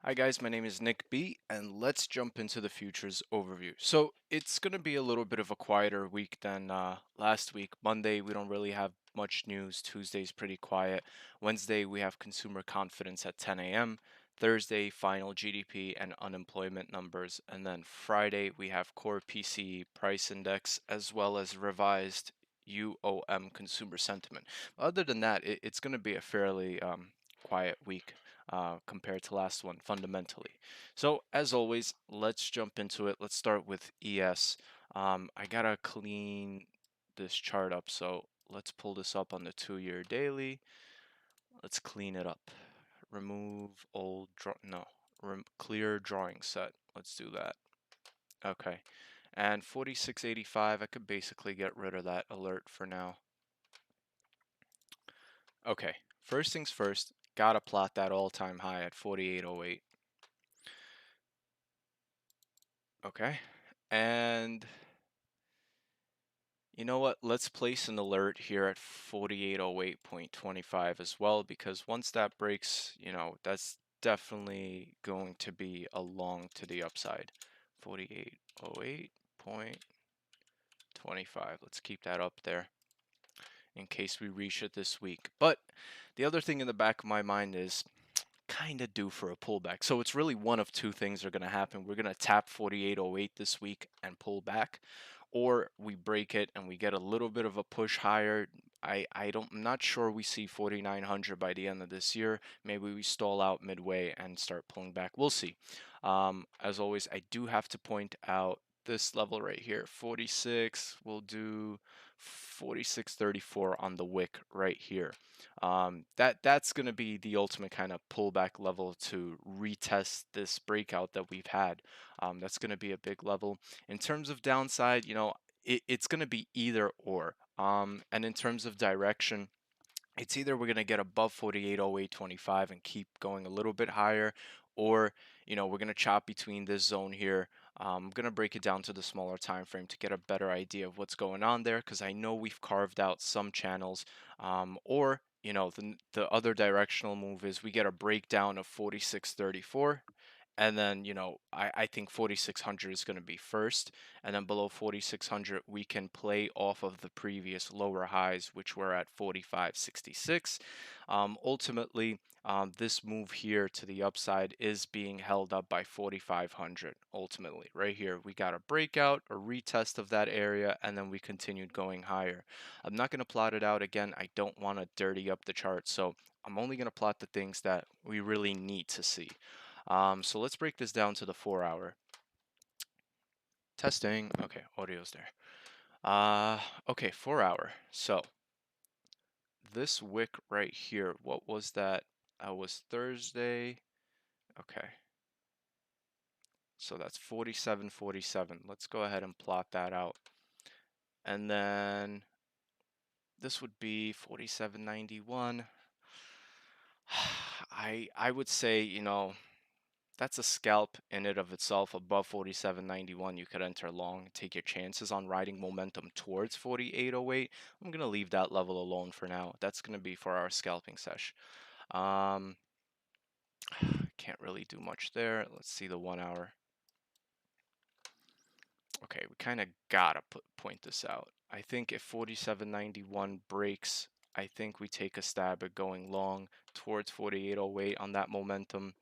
Hi guys, my name is Nick B, and let's jump into the futures overview. So it's going to be a little bit of a quieter week than last week. Monday, we don't really have much news. Tuesday's pretty quiet. Wednesday, we have consumer confidence at 10 a.m. Thursday, final GDP and unemployment numbers. And then Friday, we have core PCE price index as well as revised UOM consumer sentiment. Other than that, it's going to be a fairly quiet week compared to last one fundamentally. So as always, let's jump into it. Let's start with ES. I gotta clean this chart up, so let's pull this up on the 2-year daily. Let's clean it up. Remove old no, clear drawing set. Let's do that. Okay. And 46.85, I could basically get rid of that alert for now. Okay, first things first, gotta plot that all-time high at 48.08. Okay. And you know what? Let's place an alert here at 4808.25 as well, because once that breaks, that's definitely going to be a long to the upside. 4808.25. Let's keep that up there in case we reach it this week. But the other thing in the back of my mind is kind of due for a pullback. So it's really one of two things are going to happen. We're going to tap 4808 this week and pull back, or we break it and we get a little bit of a push higher. I'm not sure we see 4900 by the end of this year. Maybe we stall out midway and start pulling back. We'll see. As always, I do have to point out this level right here, 46. We'll do 46.34 on the wick right here. That's going to be the ultimate kind of pullback level to retest this breakout that we've had. That's going to be a big level. In terms of downside, it's going to be either or. And in terms of direction, it's either we're going to get above 4808.25 and keep going a little bit higher, or we're going to chop between this zone here. I'm going to break it down to the smaller time frame to get a better idea of what's going on there, because I know we've carved out some channels, or the other directional move is we get a breakdown of 4634, and then I think 4600 is going to be first, and then below 4600 we can play off of the previous lower highs, which were at 4566. Ultimately, this move here to the upside is being held up by 4500. Ultimately, right here we got a breakout, a retest of that area, and then we continued going higher. I'm not going to plot it out again. I don't want to dirty up the chart, so I'm only going to plot the things that we really need to see. So let's break this down to the 4-hour. Testing. Okay, audio's there. Okay, 4-hour. So this wick right here, what was that? Was Thursday. Okay. So that's 47.47. Let's go ahead and plot that out. And then this would be 47.91. I would say, that's a scalp in it of itself. Above 47.91, you could enter long, take your chances on riding momentum towards 48.08. I'm going to leave that level alone for now. That's going to be for our scalping sesh. Um, can't really do much there. Let's see the 1-hour. Okay, we kind of gotta point this out. I think if 47.91 breaks, I think we take a stab at going long towards 48.08 on that momentum.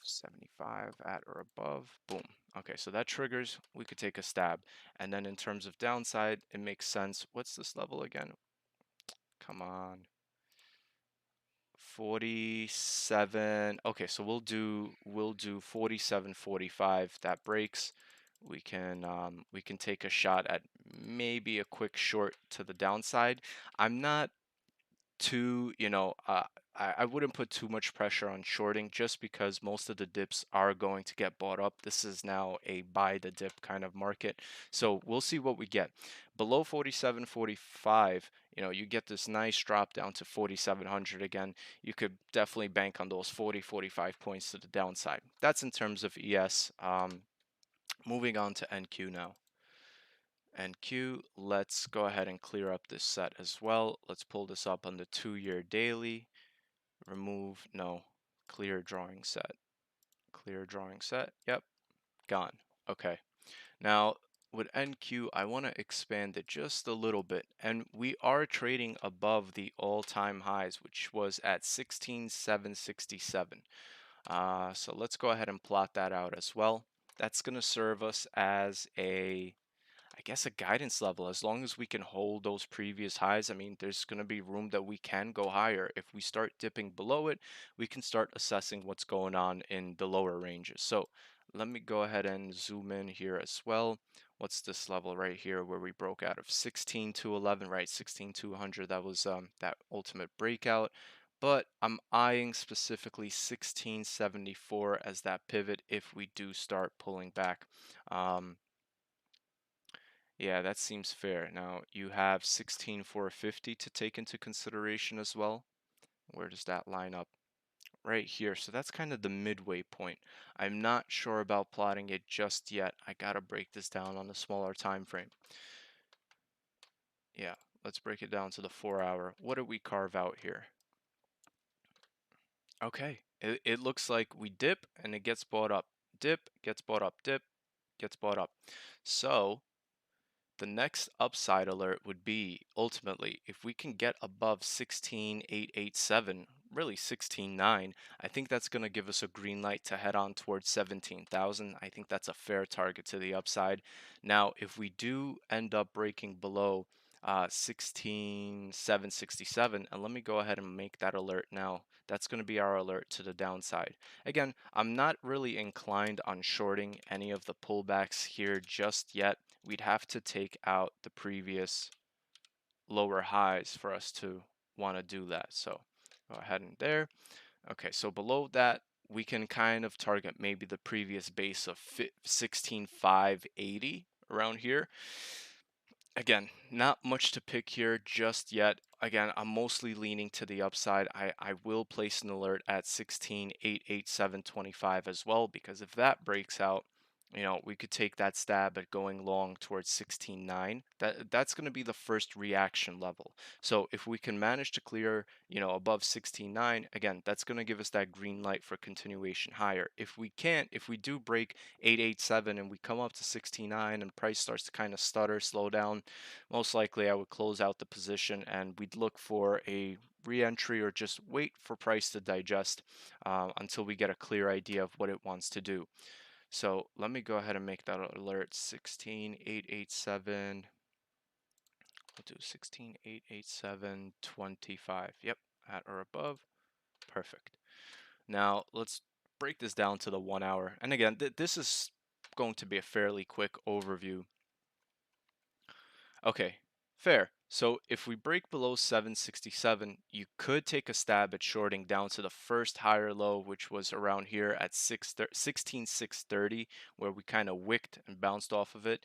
75 at or above. Boom. Okay, so that triggers. We could take a stab. And then in terms of downside, it makes sense. What's this level again? Come on. 47. Okay, so we'll do 47.45. That breaks. We can take a shot at maybe a quick short to the downside. I'm not too, I wouldn't put too much pressure on shorting, just because most of the dips are going to get bought up. This is now a buy the dip kind of market. So we'll see what we get. Below 47.45, you get this nice drop down to 4700 again. You could definitely bank on those 45 points to the downside. That's in terms of ES. Moving on to NQ now. NQ, let's go ahead and clear up this set as well. Let's pull this up on the 2-year daily. Remove, no, clear drawing set. Clear drawing set. Yep, gone. Okay. Now, with NQ, I want to expand it just a little bit, and we are trading above the all-time highs, which was at 16,767. So let's go ahead and plot that out as well. That's going to serve us as I guess a guidance level. As long as we can hold those previous highs, I mean, there's going to be room that we can go higher. If we start dipping below it, we can start assessing what's going on in the lower ranges. So let me go ahead and zoom in here as well. What's this level right here where we broke out of 16 to 11, right? 16 to 100, that was that ultimate breakout. But I'm eyeing specifically 1674 as that pivot if we do start pulling back. Um, yeah, that seems fair. Now you have 16,450 to take into consideration as well. Where does that line up? Right here. So that's kind of the midway point. I'm not sure about plotting it just yet. I gotta break this down on a smaller time frame. Yeah, let's break it down to the 4 hour. What do we carve out here? Okay, it looks like we dip and it gets bought up. Dip, gets bought up, dip, gets bought up. So the next upside alert would be ultimately if we can get above 16,887, really 16,900, I think that's going to give us a green light to head on towards 17,000. I think that's a fair target to the upside. Now, if we do end up breaking below 16,767, and let me go ahead and make that alert now. That's going to be our alert to the downside. Again, I'm not really inclined on shorting any of the pullbacks here just yet. We'd have to take out the previous lower highs for us to want to do that. So go ahead and there. Okay, so below that, we can kind of target maybe the previous base of 16,580 around here. Again, not much to pick here just yet. Again, I'm mostly leaning to the upside. I will place an alert at 16,887.25 as well, because if that breaks out, we could take that stab at going long towards 16.9. That's going to be the first reaction level. So if we can manage to clear, above 16.9, again, that's going to give us that green light for continuation higher. If we can't, if we do break 887 and we come up to 16.9 and price starts to kind of stutter, slow down, most likely I would close out the position and we'd look for a re-entry or just wait for price to digest until we get a clear idea of what it wants to do. So let me go ahead and make that alert 16,887. We'll do 16,887.25. Yep, at or above. Perfect. Now let's break this down to the 1 hour. And again, this is going to be a fairly quick overview. Okay, fair. So if we break below 767, you could take a stab at shorting down to the first higher low, which was around here at 16,630, where we kind of wicked and bounced off of it.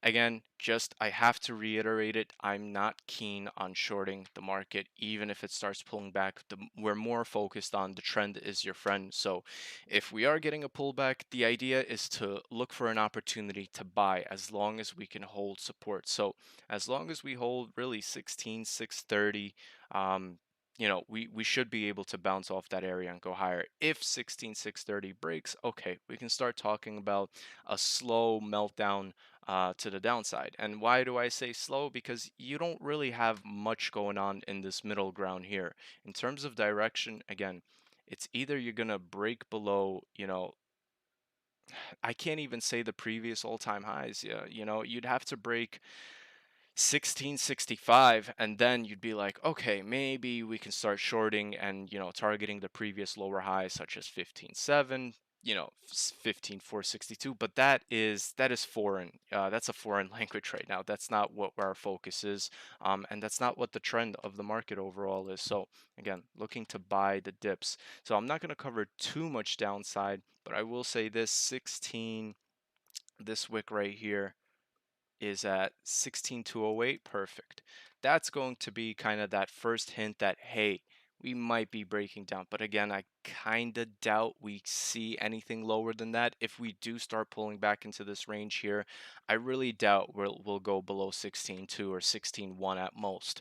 Again, just I have to reiterate it. I'm not keen on shorting the market, even if it starts pulling back. We're more focused on the trend is your friend. So if we are getting a pullback, the idea is to look for an opportunity to buy as long as we can hold support. So as long as we hold really 16,630, we should be able to bounce off that area and go higher. If 16,630 breaks, okay, we can start talking about a slow meltdown to the downside. And why do I say slow? Because you don't really have much going on in this middle ground here. In terms of direction, again, it's either you're going to break below, I can't even say the previous all-time highs. Yeah, you'd have to break 1665 and then you'd be like, okay, maybe we can start shorting and targeting the previous lower highs such as 15.7, 15,462. But that is foreign. That's a foreign language right now. That's not what our focus is, and that's not what the trend of the market overall is. So again, looking to buy the dips. So I'm not going to cover too much downside, but I will say this 16, this wick right here is at 16,208. Perfect. That's going to be kind of that first hint that, hey, we might be breaking down. But again, I kind of doubt we see anything lower than that. If we do start pulling back into this range here, I really doubt we'll go below 16.2 or 16.1 at most.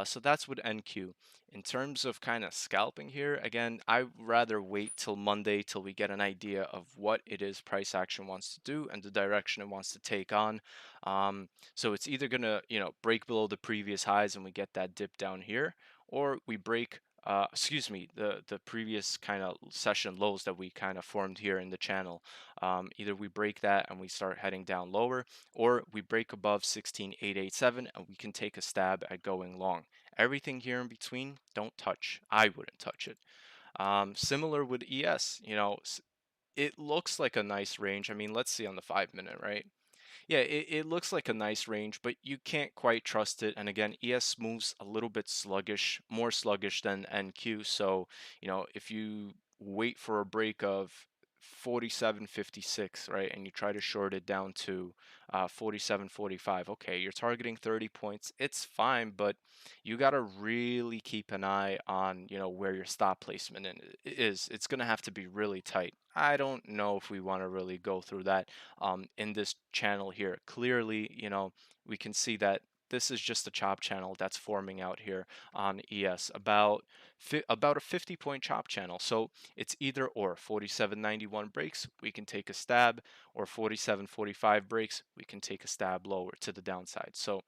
So that's with NQ. In terms of kind of scalping here, again, I'd rather wait till Monday till we get an idea of what it is price action wants to do and the direction it wants to take on. So it's either gonna, break below the previous highs and we get that dip down here, or we break excuse me, the previous kind of session lows that we kind of formed here in the channel. Either we break that and we start heading down lower, or we break above 16,887 and we can take a stab at going long. Everything here in between, don't touch. I wouldn't touch it. Similar with ES, it looks like a nice range. I mean, let's see on the 5 minute, right? Yeah, it looks like a nice range, but you can't quite trust it. And again, ES moves a little bit sluggish, more sluggish than NQ. So, if you wait for a break of 47.56, right, and you try to short it down to 47.45, okay, you're targeting 30 points. It's fine, but you got to really keep an eye on, where your stop placement is. It's going to have to be really tight. I don't know if we want to really go through that in this channel here. Clearly, we can see that this is just a chop channel that's forming out here on ES, about a 50-point chop channel. So it's either or. 47.91 breaks, we can take a stab, or 47.45 breaks, we can take a stab lower to the downside. So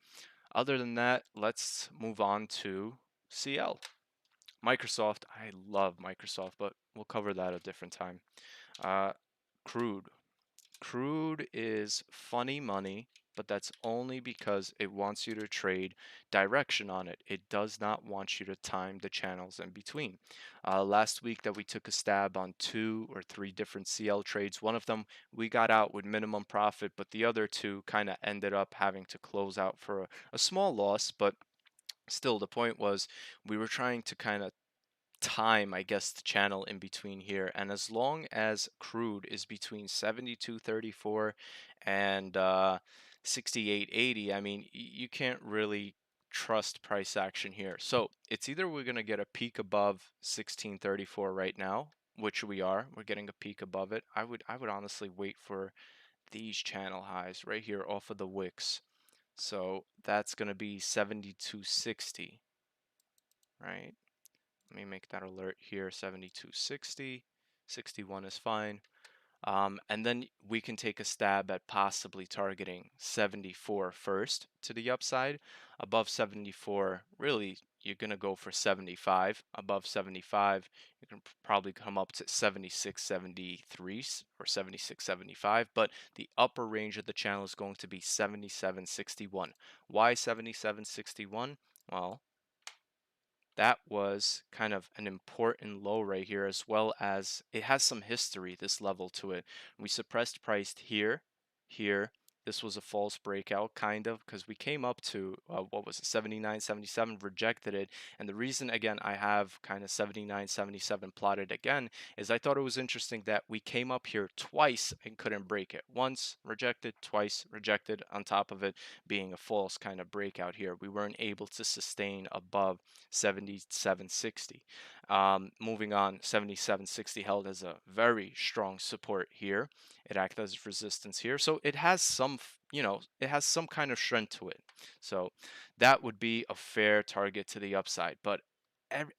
other than that, let's move on to CL. Microsoft, I love Microsoft, but we'll cover that a different time. Uh, crude. Crude is funny money, but that's only because it wants you to trade direction on it. It does not want you to time the channels in between. Last week that we took a stab on 2 or 3 different CL trades, one of them we got out with minimum profit, but the other two kind of ended up having to close out for a small loss. But still, the point was we were trying to kind of time, I guess, the channel in between here. And as long as crude is between 72.34 and 68.80, I mean, you can't really trust price action here. So it's either we're going to get a peak above 16.34 right now, which we are. We're getting a peak above it. I would honestly wait for these channel highs right here off of the wicks. So that's going to be 72.60, right? Let me make that alert here, 72.60. 61 is fine. And then we can take a stab at possibly targeting 74 first to the upside. Above 74, really, you're going to go for 75. Above 75, you can probably come up to 76, 73 or 76, 75. But the upper range of the channel is going to be 77.61. Why 77.61? Well, that was kind of an important low right here, as well as it has some history, this level to it. We suppressed priced here, here. This was a false breakout, kind of, because we came up to, what was it, 79, 77, rejected it. And the reason, again, I have kind of 79, 77 plotted again is I thought it was interesting that we came up here twice and couldn't break it. Once rejected, twice rejected, on top of it being a false kind of breakout here. We weren't able to sustain above 77.60. Moving on, 77.60 held as a very strong support here. It acted as resistance here. So it has some, it has some kind of strength to it. So that would be a fair target to the upside. But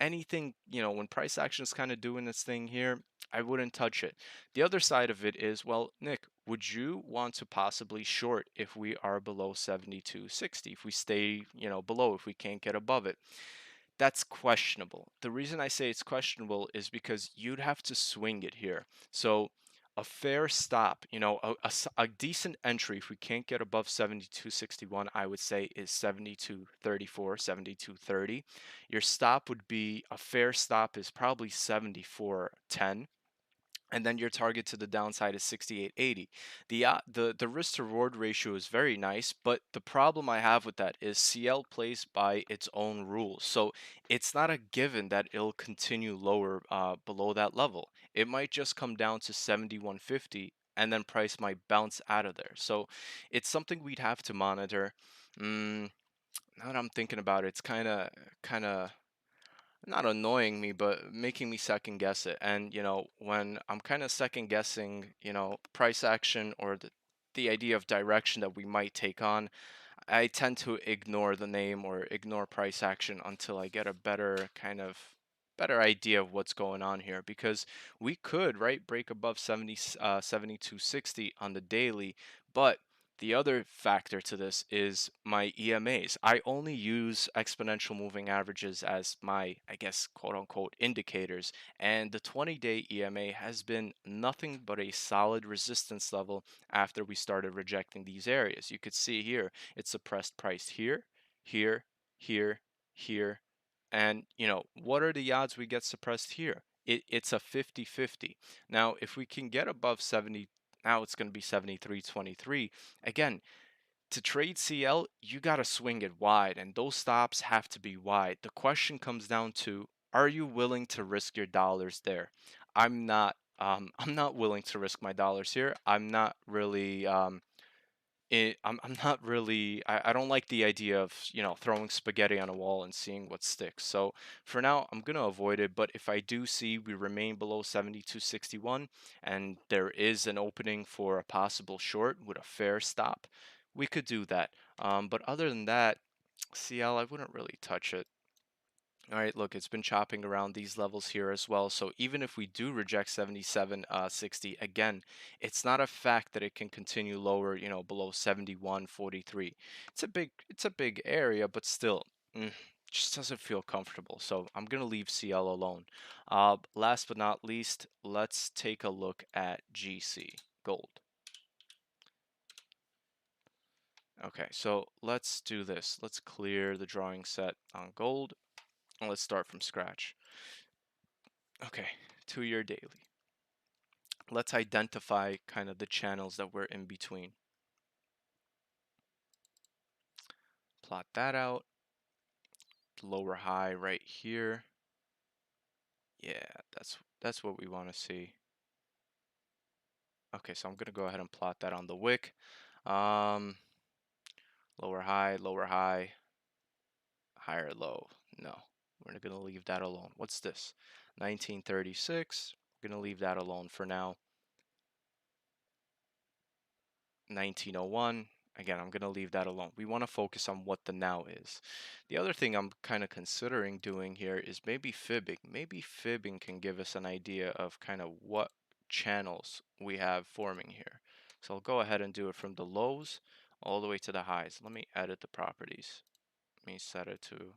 anything, when price action is kind of doing this thing here, I wouldn't touch it. The other side of it is, well, Nick, would you want to possibly short if we are below 72.60? If we stay, below, if we can't get above it? That's questionable. The reason I say it's questionable is because you'd have to swing it here. So a fair stop, a decent entry, if we can't get above 72.61, I would say is 72.34, 72.30. Your stop would be, a fair stop is probably 74.10, and then your target to the downside is 68.80. The risk to reward ratio is very nice, but the problem I have with that is CL plays by its own rules. So it's not a given that it'll continue lower, below that level. It might just come down to 71.50 and then price might bounce out of there. So it's something we'd have to monitor. Now that I'm thinking about it, it's kind of not annoying me, but making me second guess it. And, when I'm kind of second guessing, price action or the idea of direction that we might take on, I tend to ignore the name or ignore price action until I get a better idea of what's going on here, because we could, right, break above 7260 on the daily. But the other factor to this is my EMAs. I only use exponential moving averages as my, I guess, quote unquote indicators, and the 20-day EMA has been nothing but a solid resistance level after we started rejecting these areas. You could see here it's suppressed price here, here, here, here. And, what are the odds we get suppressed here? It's a 50-50. Now, if we can get above 70, now it's going to be 73.23. Again, to trade CL, you got to swing it wide, and those stops have to be wide. The question comes down to, are you willing to risk your dollars there? I'm not. I'm not willing to risk my dollars here. I'm not really I'm not really I don't like the idea of, throwing spaghetti on a wall and seeing what sticks. So for now, I'm gonna avoid it. But if I do see we remain below 72.61 and there is an opening for a possible short with a fair stop, we could do that. But other than that, CL, I wouldn't really touch it. All right, look, it's been chopping around these levels here as well. So even if we do reject 77.60, again, it's not a fact that it can continue lower, below 71.43. It's a big area, but still, just doesn't feel comfortable. So I'm gonna leave CL alone. Last but not least, let's take a look at GC, gold. Okay, so let's do this. Let's clear the drawing set on gold, and let's start from scratch. Okay, 2-year daily. Let's identify kind of the channels that we're in between. Plot that out. Lower high right here. Yeah, that's what we want to see. Okay, so I'm gonna go ahead and plot that on the wick. Um, lower high, higher low. No, we're gonna leave that alone. What's this? 1936. We're gonna leave that alone for now. 1901. Again, I'm going to leave that alone. We want to focus on what the now is. The other thing I'm kind of considering doing here is maybe fibbing. Maybe fibbing can give us an idea of kind of what channels we have forming here. So I'll go ahead and do it from the lows all the way to the highs. Let me edit the properties. Let me set it to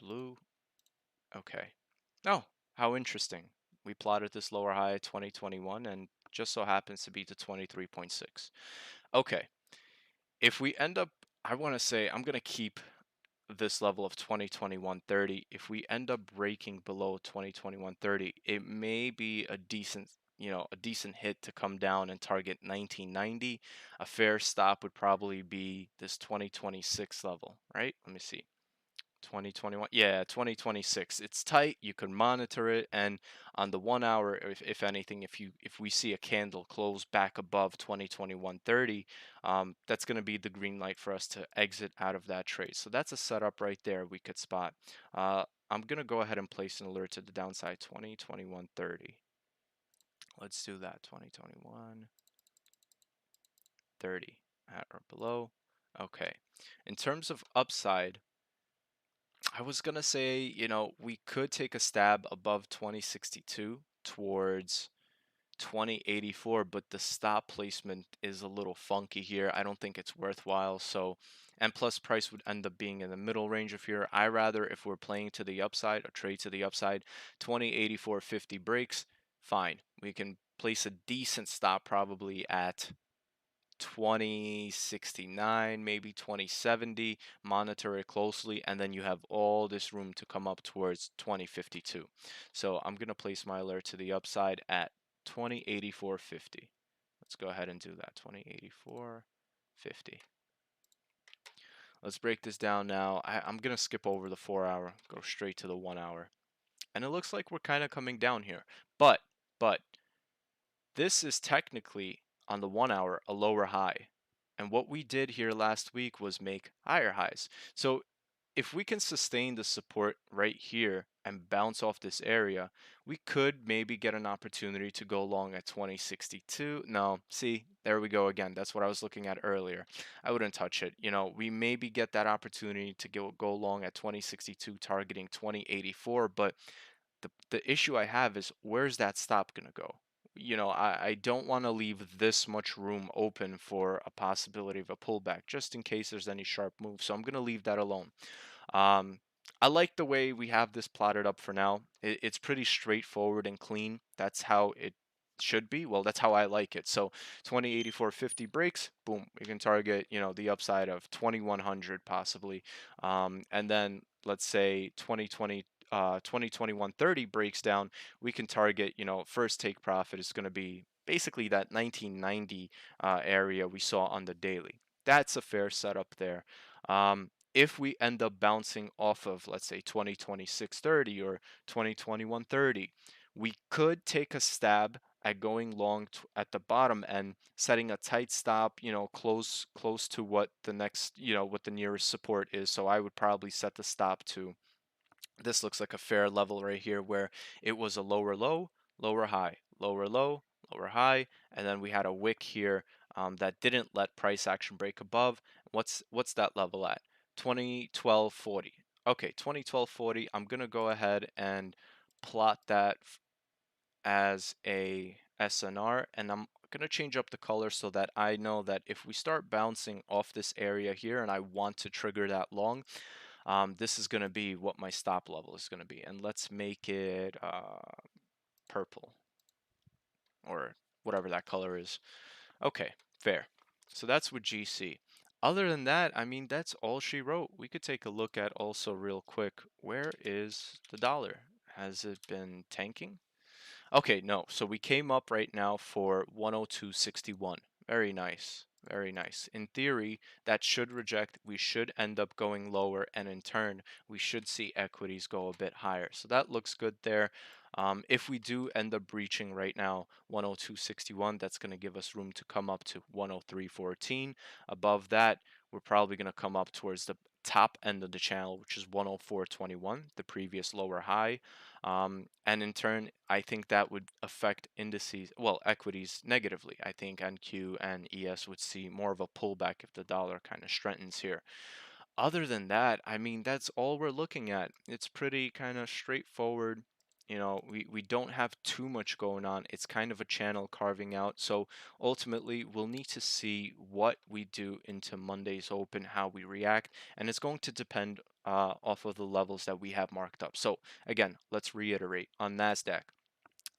blue. Okay. Oh, how interesting. We plotted this lower high at 2021 and just so happens to be to 23.6. Okay. If we end up, I want to say I'm going to keep this level of 2021.30. If we end up breaking below 2021.30, it may be a decent hit to come down and target 1990. A fair stop would probably be this 2026 level, right? Let me see. 2021, yeah, 2026. It's tight. You can monitor it, and on the 1 hour, if anything, if we see a candle close back above 2021.30, that's going to be the green light for us to exit out of that trade. So that's a setup right there we could spot. I'm going to go ahead and place an alert to the downside 2021.30. Let's do that. 2021.30 at or below. Okay. In terms of upside, I was gonna say, we could take a stab above 2062 towards 2084, but the stop placement is a little funky here. I don't think it's worthwhile. So, and plus price would end up being in the middle range of here. I rather, if we're playing to the upside or trade to the upside, 2084.50 breaks, fine. We can place a decent stop probably at 2069, maybe 2070, monitor it closely, and then you have all this room to come up towards 2052. So I'm going to place my alert to the upside at 2084.50. Let's go ahead and do that. 2084.50. Let's break this down now. I'm going to skip over the 4 hour, go straight to the 1 hour. And it looks like we're kind of coming down here. But this is technically, on the 1 hour, a lower high. And what we did here last week was make higher highs. So if we can sustain the support right here and bounce off this area, we could maybe get an opportunity to go long at 2062. No, see, there we go again. That's what I was looking at earlier. I wouldn't touch it. We maybe get that opportunity to go long at 2062, targeting 2084. But the issue I have is, where's that stop going to go? I don't want to leave this much room open for a possibility of a pullback, just in case there's any sharp moves. So I'm going to leave that alone. Um, I like the way we have this plotted up for now. It's pretty straightforward and clean. That's how it should be. Well, that's how I like it. So 2084.50 breaks, boom, we can target, the upside of 2100 possibly. And then let's say 2021.30 breaks down, we can target, first take profit is going to be basically that 1990 area we saw on the daily. That's a fair setup there. If we end up bouncing off of, let's say, 2026.30 or 2021.30, we could take a stab at going long at the bottom and setting a tight stop, close to what the next, what the nearest support is. So I would probably set the stop to, this looks like a fair level right here, where it was a lower low, lower high, lower low, lower high, and then we had a wick here that didn't let price action break above. What's that level at? 2012.40. Okay, 2012.40. I'm gonna go ahead and plot that as a SNR, and I'm gonna change up the color so that I know that if we start bouncing off this area here and I want to trigger that long, this is going to be what my stop level is going to be. And let's make it purple, or whatever that color is. Okay, fair. So that's with GC. Other than that, I mean, that's all she wrote. We could take a look at also real quick, where is the dollar? Has it been tanking? Okay, no. So we came up right now for 102.61. Very nice. Very nice. In theory, that should reject. We should end up going lower, and in turn, we should see equities go a bit higher. So that looks good there. If we do end up breaching right now 102.61, that's going to give us room to come up to 103.14. Above that, we're probably going to come up towards the top end of the channel, which is 104.21, the previous lower high. And in turn, I think that would affect indices, well, equities negatively. I think NQ and ES would see more of a pullback if the dollar kind of strengthens here. Other than that, I mean, that's all we're looking at. It's pretty kind of straightforward. We don't have too much going on. It's kind of a channel carving out. So ultimately, we'll need to see what we do into Monday's open, how we react, and it's going to depend off of the levels that we have marked up. So again, let's reiterate on NASDAQ.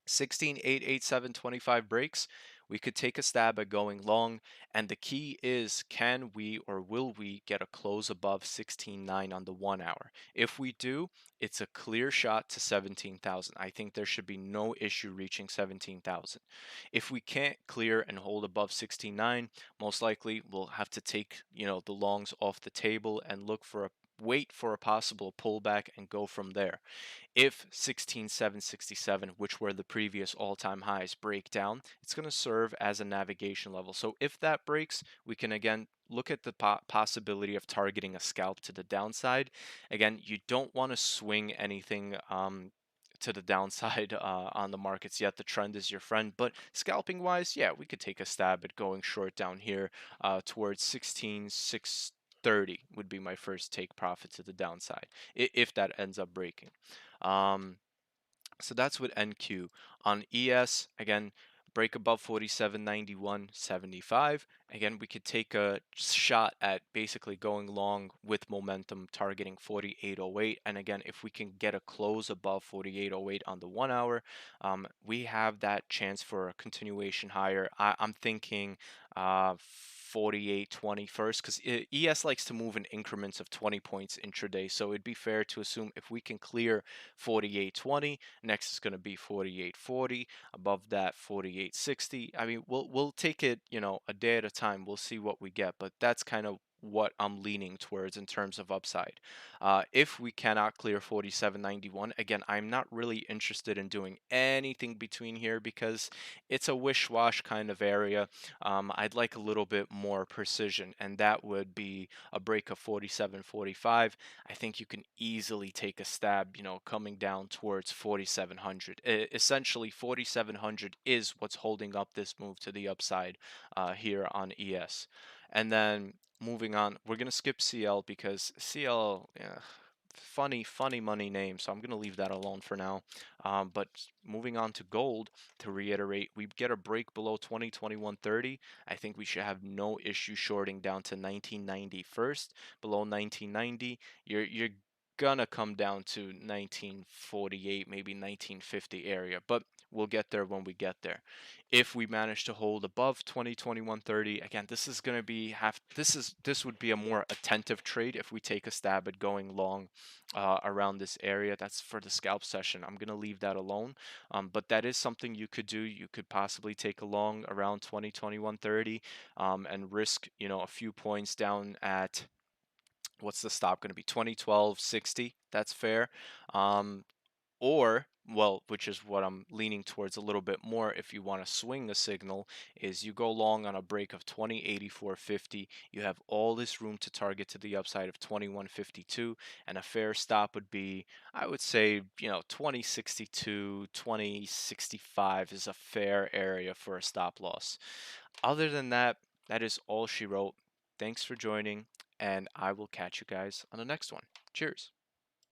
16,887.25 breaks, we could take a stab at going long. And the key is, can we or will we get a close above 16.9 on the 1 hour? If we do, it's a clear shot to 17,000. I think there should be no issue reaching 17,000. If we can't clear and hold above 16.9, most likely we'll have to take, the longs off the table and wait for a possible pullback and go from there. If 16,767, which were the previous all-time highs, break down, it's going to serve as a navigation level. So if that breaks, we can again look at the possibility of targeting a scalp to the downside. Again, you don't want to swing anything to the downside on the markets yet. The trend is your friend, but scalping wise, yeah, we could take a stab at going short down here towards 16,630 would be my first take profit to the downside if that ends up breaking. Um, so that's with NQ. On ES, again, break above 47.91.75. Again, we could take a shot at basically going long with momentum, targeting 48.08. And again, if we can get a close above 48.08 on the 1 hour, we have that chance for a continuation higher. I'm thinking 48.20 first, because ES likes to move in increments of 20 points intraday. So it'd be fair to assume if we can clear 48.20, next is going to be 48.40, above that 48.60. I mean, we'll take it, a day at a time. We'll see what we get, but that's kind of what I'm leaning towards in terms of upside. If we cannot clear 47.91, again, I'm not really interested in doing anything between here because it's a wish-wash kind of area. I'd like a little bit more precision, and that would be a break of 47.45. I think you can easily take a stab, coming down towards 4,700. Essentially, 4,700 is what's holding up this move to the upside here on ES. And then moving on, we're going to skip CL because CL, yeah, funny money name, so I'm going to leave that alone for now. But moving on to gold, to reiterate, we get a break below 2021.30. I think we should have no issue shorting down to 1990 first. Below 1990, you're gonna come down to 1948, maybe 1950 area, but we'll get there when we get there. If we manage to hold above 2021.30, again, this is going to be this would be a more attentive trade if we take a stab at going long around this area. That's for the scalp session. I'm going to leave that alone. But that is something you could do. You could possibly take a long around 2021.30 and risk, a few points down at what's the stop going to be? 2012.60. That's fair. Um, or, well, which is what I'm leaning towards a little bit more if you want to swing a signal, is you go long on a break of 2084.50. You have all this room to target to the upside of 2152, and a fair stop would be, I would say, 2062, 2065 is a fair area for a stop loss. Other than that, that is all she wrote. Thanks for joining, and I will catch you guys on the next one. Cheers.